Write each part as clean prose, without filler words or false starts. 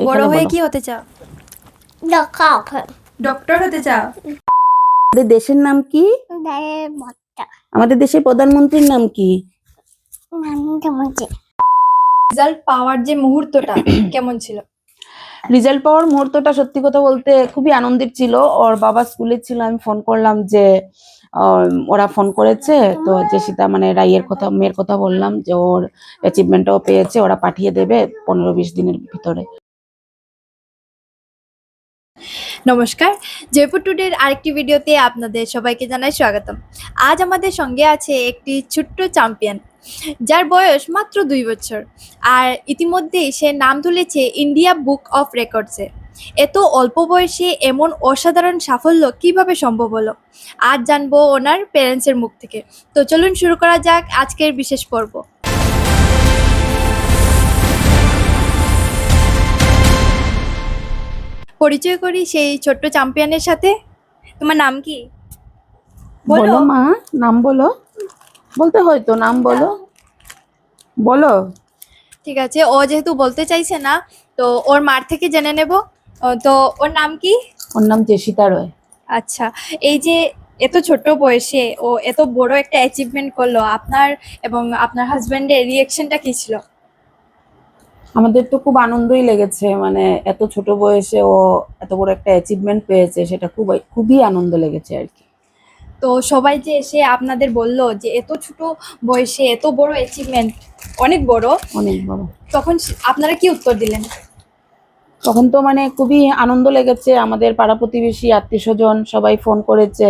বড় এখানে হয়ে বলো। কি হতে চাও? ডক্টর ডক্টর হতে চাও? আমাদের দেশের নাম কি? ভট্টা আমাদের দেশের প্রধানমন্ত্রীর নাম কি? রেজাল্ট পাওয়ার যে মুহূর্তটা কেমন ছিল? রেজাল্ট পাওয়ার মুহূর্তটা সত্যি কথা বলতে খুবই আনন্দের ছিল। ওর বাবা স্কুলে ছিল, আমি ফোন করলাম যে ওরা ফোন করেছে, তো যেসিতা মানে রাইয়ের কথা, মেয়ের কথা বললাম যে ওর অ্যাচিভমেন্টটাও পেয়েছে, ওরা পাঠিয়ে দেবে 15-20 দিনের ভিতরে। নমস্কার, জয়পুর টুডের আরেকটি ভিডিওতে আপনাদের সবাইকে জানাই স্বাগতম। আজ আমাদের সঙ্গে আছে একটি ছোট্ট চ্যাম্পিয়ন, যার বয়স মাত্র 2 বছর, আর ইতিমধ্যেই সে নাম তুলেছে ইন্ডিয়া বুক অফ রেকর্ডসে। এত অল্প বয়সে এমন অসাধারণ সাফল্য কিভাবে সম্ভব হলো, আজ জানবো ওনার প্যারেন্টসের মুখ থেকে। তো চলুন শুরু করা যাক আজকের বিশেষ পর্ব। পরিচয় করি সেই ছোট্ট চ্যাম্পিয়নের সাথে। তোমার নাম কি? বলো মা, নাম বলো। বলতে হয় তো, নাম বলো, বলো। ঠিক আছে, ও যেহেতু বলতে চাইছে না, তো ওর মার থেকে জেনে নেব। তো ওর নাম কি? ওর নাম জেসিতা রয়। আচ্ছা, এই যে এত ছোট বয়সে ও এত বড় একটা অ্যাচিভমেন্ট করলো, আপনার এবং আপনার হাজবেন্ডের রিয়েকশনটা কি ছিল? আমাদের তো খুব আনন্দই লেগেছে, মানে এত ছোট বয়সে ও এত বড় একটা অ্যাচিভমেন্ট পেয়েছে, সেটা খুবই আনন্দ লেগেছে আর কি। তো সবাই যে এসে আপনাদের বলল যে এত ছোট বয়সে এত বড় অ্যাচিভমেন্ট, অনেক বড়, অনেক বড়। তখন আপনারা কি উত্তর দিলেন? তখন তো মানে খুবই আনন্দ লেগেছে। আমাদের পাড়া প্রতিবেশী, আত্মীয় স্বজন সবাই ফোন করেছে,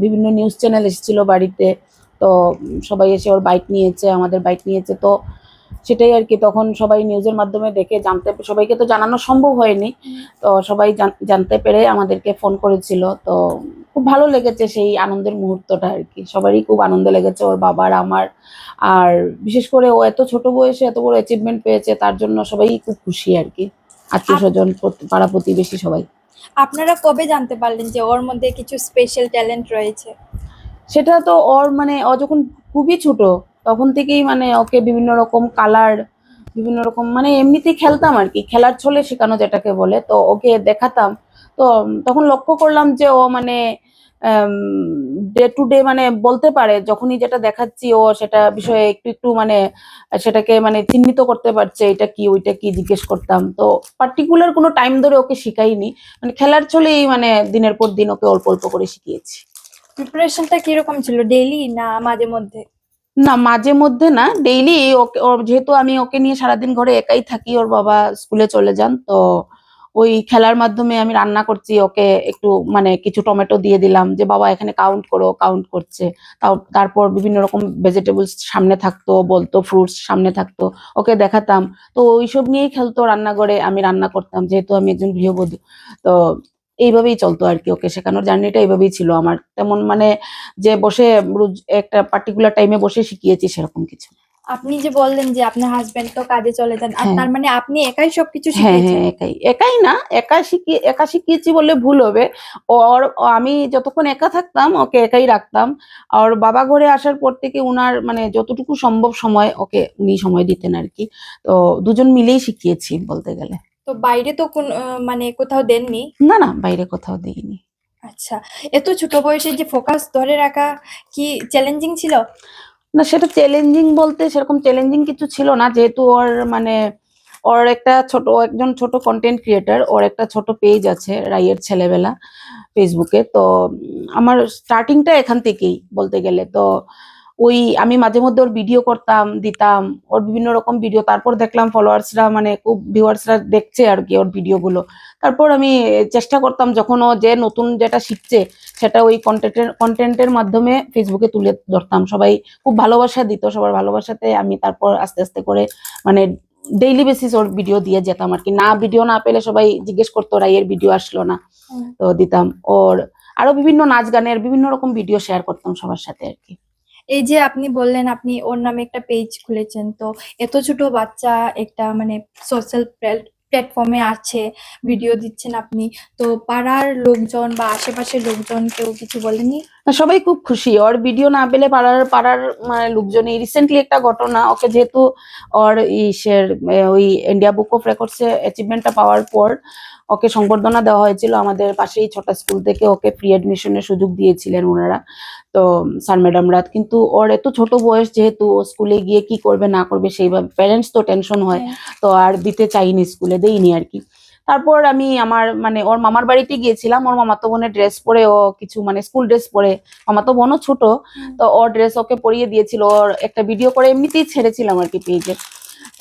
বিভিন্ন নিউজ চ্যানেল এসেছিল বাড়িতে। তো সবাই এসে ওর বাইক নিয়েছে, আমাদের বাইক নিয়েছে, তো সেটাই আর কি। তখন সবাই নিউজের মাধ্যমে দেখে জানতে, সবাইকে তো জানানো সম্ভব হয়নি, তো সবাই জানতে পেরে আমাদেরকে ফোন করেছিল। তো খুব ভালো লেগেছে সেই আনন্দের মুহূর্তটা আর কি। সবারই খুব আনন্দ লেগেছে, ওর বাবার, আমার। আর বিশেষ করে ও এত ছোট বয়সে এত বড় অ্যাচিভমেন্ট পেয়েছে, তার জন্য সবাই খুব খুশি আর কি, আত্মীয় স্বজন, পাড়া প্রতিবেশী সবাই। আপনারা কবে জানতে পারলেন যে ওর মধ্যে কিছু স্পেশাল ট্যালেন্ট রয়েছে? সেটা তো ওর মানে ও যখন খুবই ছোট তখন থেকেই মানে ওকে বিভিন্ন রকম কালার, বিভিন্ন রকম মানে এমনিতেই খেলতাম আর কি, খেলার ছলে শেখানো যেটাকে বলে, তো ওকে দেখাতাম। তো তখন লক্ষ্য করলাম যে ও মানে ডে টু ডে মানে বলতে পারে, যখনই যেটা দেখাচ্ছি ও সেটা বিষয়ে একটু একটু মানে সেটাকে মানে চিহ্নিত করতে পারছে, এটা কি ওইটা কি জিজ্ঞেস করতাম। তো পার্টিকুলার কোনো টাইম ধরে ওকে শিখাইনি, মানে খেলার ছলেই মানে দিনের পর দিন ওকে অল্প অল্প করে শিখিয়েছি। প্রিপারেশনটা কিরকম ছিল, ডেইলি না মাঝে মধ্যে? না, মাঝে মধ্যে না, ডেইলি। ওকে, ওর যেহেতু আমি ওকে নিয়ে সারাদিন ঘরে একাই থাকি, ওর বাবা স্কুলে চলে যান, তো ওই খেলার মাধ্যমে আমি রান্না করছি, ওকে একটু মানে কিছু টমেটো দিয়ে দিলাম যে বাবা এখানে কাউন্ট করো, কাউন্ট করছে। তারপর বিভিন্ন রকম ভেজিটেবলস সামনে থাকতো, বলতো ফ্রুটস সামনে থাকতো, ওকে দেখাতাম। তো ওইসব নিয়েই খেলতো রান্নাঘরে, আমি রান্না করতাম যেহেতু আমি একজন গৃহবধূ। তো এইভাবেই চলতো আর কি, ওকে শেখানোর জার্নিটা এইভাবেই ছিল আমার। তেমন মানে যে বসে রোজ একটা পার্টিকুলার টাইমে বসে শিখিয়েছি সেরকম কিছু। আপনি যে বললেন যে আপনার হাজবেন্ড তো কাজে চলে যান, আর হ্যাঁ, তার মানে আপনি একাই সবকিছু হ্যাঁ, শিখিয়েছেন? হ্যাঁ, একাই, একাই না, একা শিখিয়েছি বললে ভুল হবে। আমি যতক্ষণ একা থাকতাম ওকে একাই রাখতাম। আর বাবা ঘরে আসার পর থেকে উনার মানে যতটুকু সম্ভব সময় ওকে উনি সময় দিতেন আর কি। তো দুজন মিলেই শিখিয়েছি বলতে গেলে। তো বাইরে তো কোন মানে কোথাও দেননি? না, না, বাইরে কোথাও দিইনি। আচ্ছা, এত ছোট বয়সে যে ফোকাস ধরে রাখা কি চ্যালেঞ্জিং ছিল? না, সেটা চ্যালেঞ্জিং বলতে সেরকম চ্যালেঞ্জিং কিছু ছিল না, যেহেতু ওর মানে ওর একটা একজন ছোট কন্টেন্ট ক্রিয়েটার, ওর একটা ছোট পেজ আছে রাইয়ের ছেলেবেলা ফেসবুকে। তো আমার স্টার্টিংটা এখান থেকেই বলতে গেলে। তো ওই আমি মাঝে মধ্যে ওর ভিডিও করতাম, দিতাম, ওর বিভিন্ন রকম ভিডিও। তারপর দেখলাম ফলোয়ার্সরা মানে খুব ভিউয়ার্সরা দেখছে আর কি ওর ভিডিওগুলো। তারপর আমি চেষ্টা করতাম যখন ও যে নতুন যেটা শিখছে সেটা ওই কন্টেন্টের মাধ্যমে ফেসবুকে তুলে ধরতাম। সবাই খুব ভালোবাসা দিত, সবার ভালোবাসাতে আমি তারপর আস্তে আস্তে করে মানে ডেইলি বেসিস ওর ভিডিও দিয়ে যেতাম আর কি। না, ভিডিও না পেলে সবাই জিজ্ঞেস করতো রাইয়ের ভিডিও আসলো না, তো দিতাম। ওর আরো বিভিন্ন নাচ গানের বিভিন্ন রকম ভিডিও শেয়ার করতাম সবার সাথে আর কি। এই যে আপনি বললেন আপনি ওর নামে একটা পেজ খুলেছেন, তো এত ছোট বাচ্চা একটা মানে সোশ্যাল প্ল্যাটফর্মে আছে, ভিডিও দিচ্ছেন আপনি, তো পাড়ার লোকজন বা আশেপাশের লোকজন কেউ কিছু বলেনি? না, সবাই খুব খুশি। ওর ভিডিও না পেলে পাড়ার পাড়ার মানে লোকজনই, রিসেন্টলি একটা ঘটনা, ওকে যেহেতু ওর ইসের ওই ইন্ডিয়া বুক অফ রেকর্ডস এ অ্যাচিভমেন্টটা পাওয়ার পর ওকে সংবর্ধনা দেওয়া হয়েছিল আমাদের পাশেই ছোট স্কুল থেকে। ওকে ফ্রি এডমিশনের সুযোগ দিয়েছিলেন ওনারা, তো স্যার ম্যাডামরা। কিন্তু ওর এত ছোট বয়স, যেহেতু ও স্কুলে গিয়ে কি করবে না করবে সেইভাবে প্যারেন্টস তো টেনশন হয়, তো আর দিতে চাইনি, স্কুলে দেইনি আর কি। তারপর আমি আমার মানে ওর মামার বাড়িতে গিয়েছিলাম, ওর মামাতো বোনের ড্রেস পরে, ও কিছু মানে স্কুল ড্রেস পরে, মামাতো বোনও ছোট, তো ওর ড্রেস ওকে পরিয়ে দিয়েছিল। ওর একটা ভিডিও করে এমনিতেই ছেড়েছিলাম আর কি পেজে।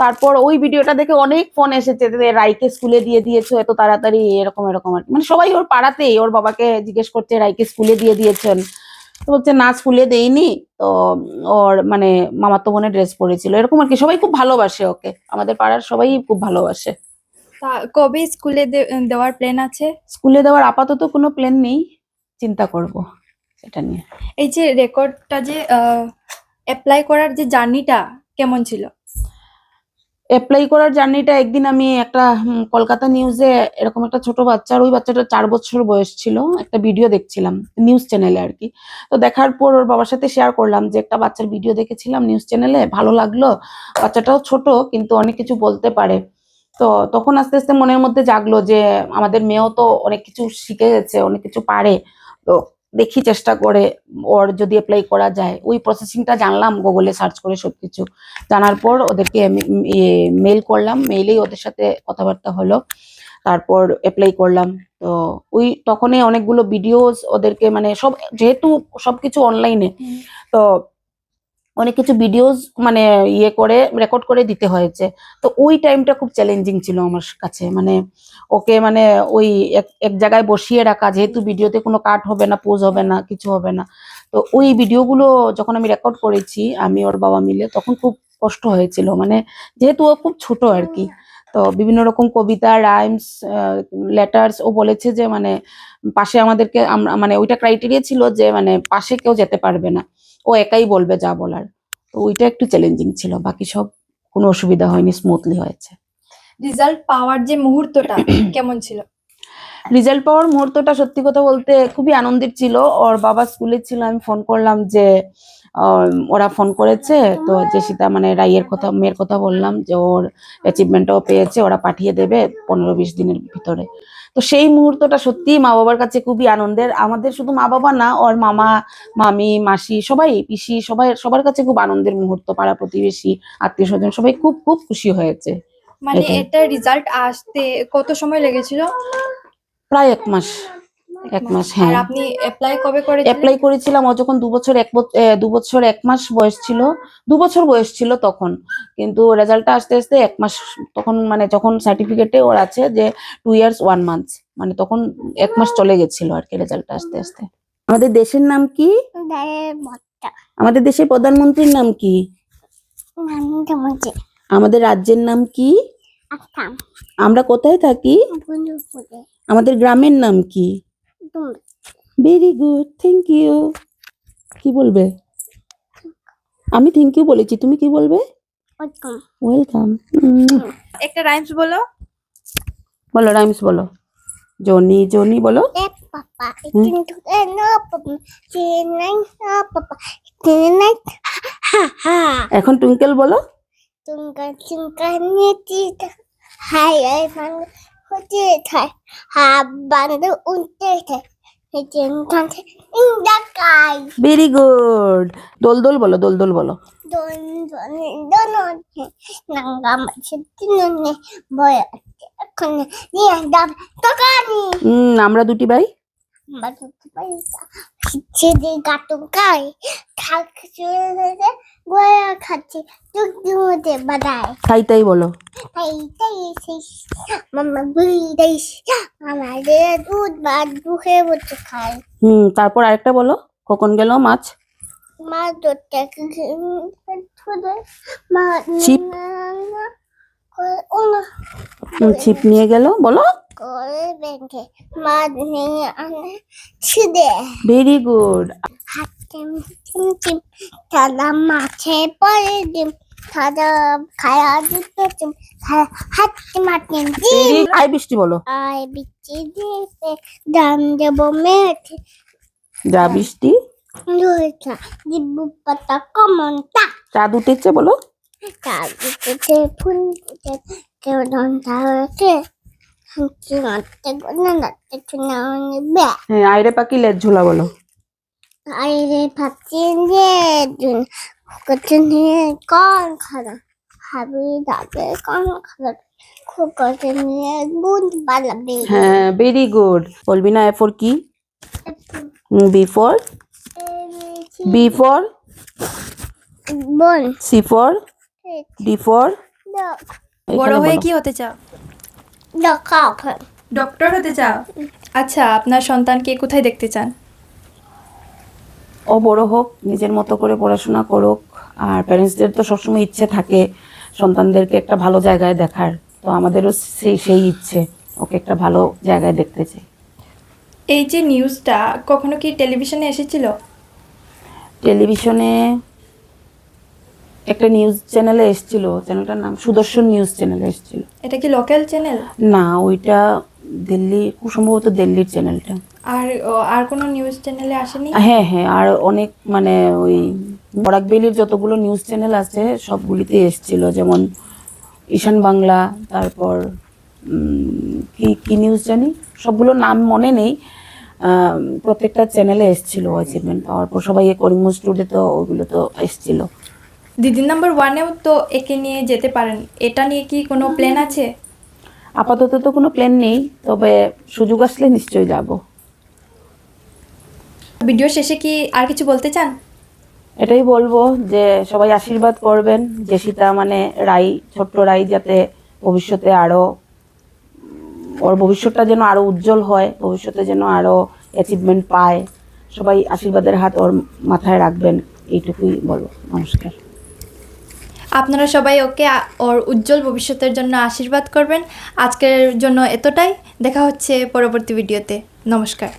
তারপর ওই ভিডিওটা দেখে অনেক ফোন এসেছে যে রাইকে স্কুলে দিয়ে দিয়েছো এত তাড়াতাড়ি, এরকম এরকম আর কি। মানে সবাই ওর পাড়াতেই ওর বাবাকে জিজ্ঞেস করছে রাইকে স্কুলে দিয়ে দিয়েছেন, তো বলছে না স্কুলে দেইনি, তো ওর মানে মামাতো বোনের ড্রেস পরেছিল, এরকম আর কি। সবাই খুব ভালোবাসে ওকে, আমাদের পাড়ার সবাই খুব ভালোবাসে। তা কবে স্কুলে দেওয়ার প্ল্যান আছে? স্কুলে দেওয়ার আপাতত কোনো প্ল্যান নেই, চিন্তা করব সেটা নিয়ে। এই যে রেকর্ডটা যে অ্যাপ্লাই করার যে জার্নিটা কেমন ছিল? অ্যাপ্লাই করার জার্নিটা, একদিন আমি একটা কলকাতা নিউজে এরকম একটা ছোট বাচ্চার, ওই বাচ্চাটা 4 বছর বয়স ছিল, একটা ভিডিও দেখছিলাম নিউজ চ্যানেলে আর কি। তো দেখার পর ওর বাবার সাথে শেয়ার করলাম যে একটা বাচ্চার ভিডিও দেখেছিলাম নিউজ চ্যানেলে, ভালো লাগলো, বাচ্চাটাও ছোট কিন্তু অনেক কিছু বলতে পারে। তো তখন আস্তে আস্তে মনের মধ্যে জাগলো যে আমাদের মেয়েও তো অনেক কিছু শিখে গেছে, অনেক কিছু পারে, তো দেখি চেষ্টা করে ওর যদি অ্যাপ্লাই করা যায়। ওই প্রসেসিংটা জানলাম গুগলে সার্চ করে সবকিছু জানার পর ওদেরকে মেইল করলাম, মেইলেই ওদের সাথে কথাবার্তা হলো, তারপর অ্যাপ্লাই করলাম। তো ওই তখনই অনেকগুলো ভিডিওস ওদেরকে মানে সব, যেহেতু সবকিছু অনলাইনে, তো অনেক কিছু ভিডিওস মানে ইয়ে করে রেকর্ড করে দিতে হয়েছে। তো ওই টাইমটা খুব চ্যালেঞ্জিং ছিল আমার কাছে, মানে ওকে মানে ওই এক জায়গায় বসিয়ে রাখা, যেহেতু ভিডিওতে কোনো কাট হবে না, পোজ হবে না, কিছু হবে না। তো ওই ভিডিওগুলো যখন আমি রেকর্ড করেছি আমি ওর বাবা মিলে, তখন খুব কষ্ট হয়েছিল, মানে যেহেতু ও খুব ছোট আর কি। তো বিভিন্ন রকম কবিতা, রাইমস, লেটার্স ও বলেছে যে মানে পাশে আমাদেরকে মানে ওইটা ক্রাইটেরিয়া ছিল যে মানে পাশে কেউ যেতে পারবে না, ও একাই বলবে যা বলার। তো ওইটা একটু চ্যালেঞ্জিং ছিল, বাকি সব কোনো অসুবিধা হয়নি, স্মুথলি হয়েছে। রেজাল্ট পাওয়ার যে মুহূর্তটা কেমন ছিল? রেজাল্ট পাওয়ার মুহূর্তটা সত্যি কথা বলতে খুবই আনন্দের ছিল। ওর বাবা স্কুলে ছিল, আমি ফোন করলাম যে ওরা ফোন করেছে, তো যে সীতা মানে রাইয়ের কথা, মেয়ের কথা বললাম যে ওর অ্যাচিভমেন্টটাও পেয়েছে, ওরা পাঠিয়ে দেবে 15-20 দিনের ভিতরে। তো সেই মুহূর্তটা সত্যি মা বাবার কাছে খুবই আনন্দের। আমাদের শুধু মা বাবা না, ওর মামা, মামি, মাসি, সবাই, পিসি, সবার কাছে খুব আনন্দের মুহূর্ত। পাড়া প্রতিবেশী, আত্মীয় স্বজন সবাই খুব খুব খুশি হয়েছে। মানে এটাই। এটা রেজাল্ট আসতে কত সময় লেগেছিল? প্রায় 1 মাস। 1 মাস, আর হ্যাঁ। আপনি অ্যাপ্লাই কবে করেছিলেন? অ্যাপ্লাই করেছিলাম ও যখন 2 বছর 1 মাস বয়স ছিল, 2 বছর বয়স ছিল তখন। কিন্তু রেজাল্টটা আসতে আসতে 1 মাস, তখন মানে যখন সার্টিফিকেটে ওর আছে যে 2 years 1 month, মানে তখন 1 মাস চলে গেছিল আর কি রেজাল্টটা আসতে আসতে। আমাদের দেশের নাম কি? দাঁড়ের ভর্তা। আমাদের দেশের প্রধানমন্ত্রীর নাম কি? নরেন্দ্র মোদী। আমাদের রাজ্যের নাম কি? আসাম। আমরা কোথায় থাকি? বন্ধুপুরে। আমাদের গ্রামের নাম কি? তুমি। Very good, thank you. কি বলবে? আমি থ্যাংক ইউ বলেছি, তুমি কি বলবে? ওরকম। ওয়েলকাম। একটা রাইমস বলো। বলো, রাইমস বলো। জনি জনি বলো। এ পাপা, কিন্তু এ না পাপা, চেন্নাই না পাপা, চেন্নাই। হা হা। এখন টুইঙ্কেল বলো। তুঙ্কা তুঙ্কা নেচিটা, হাই হাই বাংলা হতে থাই, হা বাংলা উঠতে থাই, হেচেন কাঁথে ইন্দাকাই। Very good. দোল দোল বলো, দোল দোল বলো। দন দন দন নাঙ্গা মাছে তিননে বয় এখন নিয়ে দাব তকানি। আমরা দুটি ভাই। বাটু পয়সা ছেদে গাটু গাই থাক চুলে গোয়া খাচ্ছে টুকটু মতে বাদায়। তাই তাই বলো। তাই তাই শেষ মামা বুড়ি দেশ আমাদের দুধ ভাত দুখে বসে খায়। তারপর আরেকটা বলো। কখন গেল মাছ? মা দুধটাকে ধরে মা ছিপ। ওনা ছিপ নিয়ে গেল, বলো। করে ব্যাংকে মা নিয়ে আনে ছিদে। Very good. হাতিম টিম টিম সাদা মাছে পরে ডিম সাদা খায়া দিতে টিম হাতি মাটিম ডিম। আই বৃষ্টি বলো। আই বিচি দিতে দাম দেব মেথি যা বৃষ্টি 누구자 니부빠따 검은다 চাঁদ উঠেছে বলো। 자기들 푼데 그런 다음에 한치 어때거나 나때 나오는 배 হ্যাঁ, আইরে পাখি লেজ ঝোলা বলো। 아이를 받치는 눈 같은 건 가라 밥이 나게 건 가라 그거는 문 발라비 হ্যাঁ, ভেরি গুড। বলবি না এ ফর কি? B for 문 C for D for বড় হয়ে কি হতে চাও? 너가 ডক্টর হতে চাও? আচ্ছা, আপনার সন্তানকে কোথায় দেখতে চান? ও বড় হোক, নিজের মতো করে পড়াশোনা করুক। আর প্যারেন্টসদের তো সবসময় ইচ্ছে থাকে সন্তানদেরকে একটা ভালো জায়গায় দেখার। তো আমাদেরও সেই ইচ্ছে, ওকে একটা ভালো জায়গায় দেখতে চাই। এই যে নিউজটা কখনো কি টেলিভিশনে এসেছিল? টেলিভিশনে একটা নিউজ চ্যানেলে এসেছিল, চ্যানেলটার নাম সুদর্শন নিউজ চ্যানেলে এসেছিল। এটা কি লোকাল চ্যানেল? না, ওইটা দিল্লি, খুব সম্ভবত দিল্লির চ্যানেলটা। আর কোনো নিউজ চ্যানেলে আসেনি? হ্যাঁ হ্যাঁ, আর অনেক মানে ওই বরাকবেলির যতগুলো নিউজ চ্যানেল আছে সবগুলিতে এসেছিল, যেমন ঈশান বাংলা, তারপর কি কি নিউজ জানি, সবগুলো নাম মনে নেই। প্রত্যেকটা চ্যানেলে এসেছিল অ্যাচিভমেন্ট পাওয়ার পর। সবাই করিমগঞ্জ টুডে তো ওগুলো তো এসেছিল। দিদি নাম্বার 1-এও তো একে নিয়ে যেতে পারেন, এটা নিয়ে কি কোনো প্ল্যান আছে? আপাতত তো কোনো প্ল্যান নেই, তবে সুযোগ আসলে নিশ্চয়ই যাব। ভিডিও শেষে কি আর কিছু বলতে চান? এটাই বলবো যে সবাই আশীর্বাদ করবেন জেসিতা মানে রাই, ছোট্ট রাই, যাতে ভবিষ্যতে আরো ওর ভবিষ্যৎটা যেন আরো উজ্জ্বল হয়, ভবিষ্যতে যেন আরো অ্যাচিভমেন্ট পায়। সবাই আশীর্বাদের হাত ওর মাথায় রাখবেন, এইটুকুই বলবো। নমস্কার। আপনারা সবাই ওকে ওর উজ্জ্বল ভবিষ্যতের জন্য আশীর্বাদ করবেন। আজকের জন্য এতটাই, দেখা হচ্ছে পরবর্তী ভিডিওতে। নমস্কার।